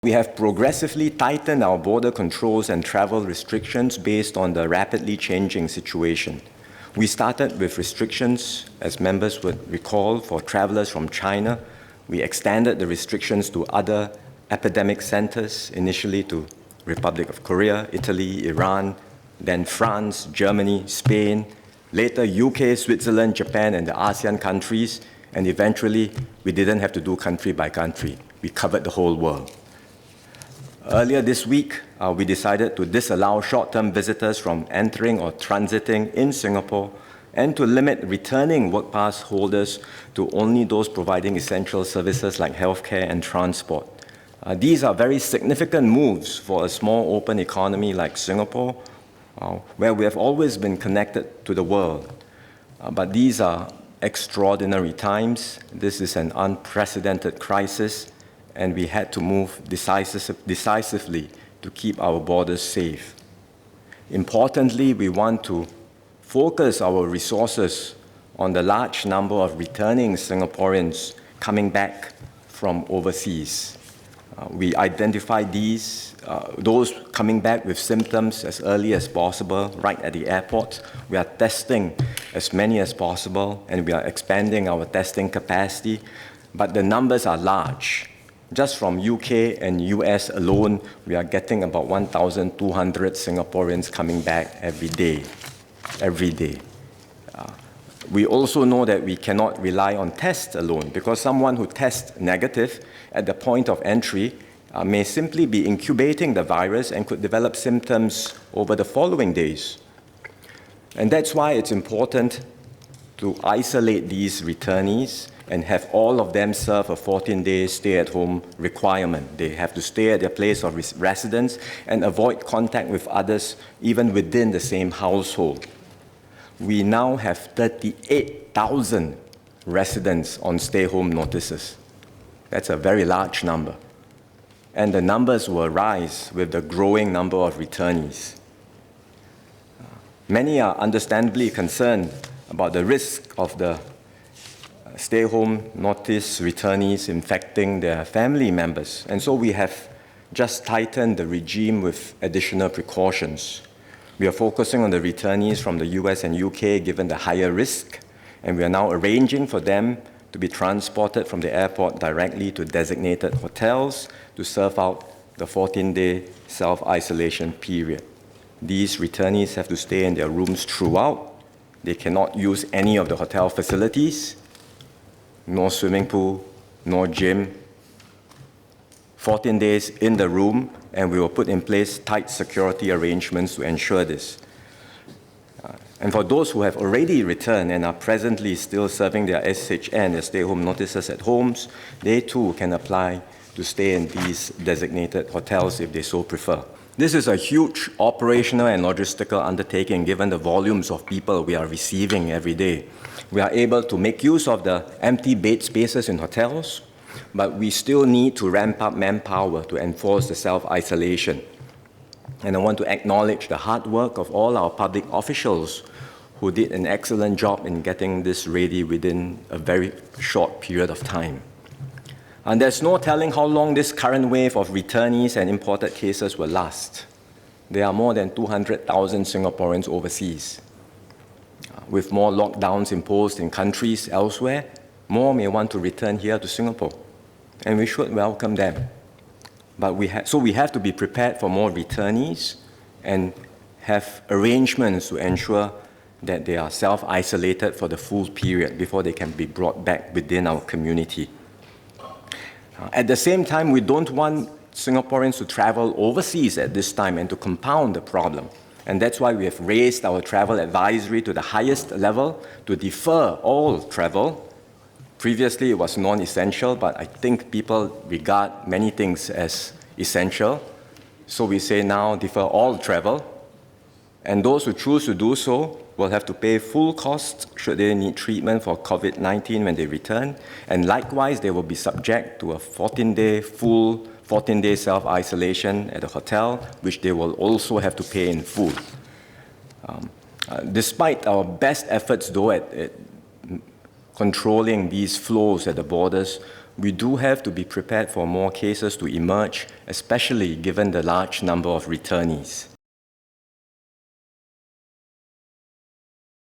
We have progressively tightened our border controls and travel restrictions based on the rapidly changing situation. We started with restrictions, as members would recall, for travelers from China. We extended the restrictions to other epidemic centers, initially to Republic of Korea, Italy, Iran, then France, Germany, Spain, later UK, Switzerland, Japan, and the ASEAN countries, and eventually we didn't have to do country by country. We covered the whole world. Earlier this week, we decided to disallow short-term visitors from entering or transiting in Singapore and to limit returning work pass holders to only those providing essential services like healthcare and transport. These are very significant moves for a small open economy like Singapore, where we have always been connected to the world. But these are extraordinary times. This is an unprecedented crisis, and we had to move decisively to keep our borders safe. Importantly, we want to focus our resources on the large number of returning Singaporeans coming back from overseas. We identify those coming back with symptoms as early as possible, right at the airport. We are testing as many as possible, and we are expanding our testing capacity, but the numbers are large. Just from UK and US alone, we are getting about 1,200 Singaporeans coming back every day. We also know that we cannot rely on tests alone, because someone who tests negative at the point of entry may simply be incubating the virus and could develop symptoms over the following days. And that's why it's important to isolate these returnees and have all of them serve a 14-day stay-at-home requirement. They have to stay at their place of residence and avoid contact with others, even within the same household. We now have 38,000 residents on stay-home notices. That's a very large number. And the numbers will rise with the growing number of returnees. Many are understandably concerned about the risk of the stay-home notice returnees infecting their family members. And so we have just tightened the regime with additional precautions. We are focusing on the returnees from the US and UK given the higher risk, and we are now arranging for them to be transported from the airport directly to designated hotels to serve out the 14-day self-isolation period. These returnees have to stay in their rooms throughout. They cannot use any of the hotel facilities. No swimming pool, no gym. 14 days in the room, and we will put in place tight security arrangements to ensure this. And for those who have already returned and are presently still serving their SHN, their stay-home notices at homes, they too can apply to stay in these designated hotels if they so prefer. This is a huge operational and logistical undertaking given the volumes of people we are receiving every day. We are able to make use of the empty bed spaces in hotels, but we still need to ramp up manpower to enforce the self-isolation. And I want to acknowledge the hard work of all our public officials who did an excellent job in getting this ready within a very short period of time. And there's no telling how long this current wave of returnees and imported cases will last. There are more than 200,000 Singaporeans overseas. With more lockdowns imposed in countries elsewhere, more may want to return here to Singapore, and we should welcome them. But we have to be prepared for more returnees and have arrangements to ensure that they are self-isolated for the full period before they can be brought back within our community. At the same time, we don't want Singaporeans to travel overseas at this time and to compound the problem. And that's why we have raised our travel advisory to the highest level to defer all travel. Previously, it was non-essential, but I think people regard many things as essential. So we say now defer all travel. And those who choose to do so will have to pay full costs should they need treatment for COVID-19 when they return. And likewise, they will be subject to a 14-day self-isolation at a hotel, which they will also have to pay in full. Despite our best efforts, though, at controlling these flows at the borders, we do have to be prepared for more cases to emerge, especially given the large number of returnees.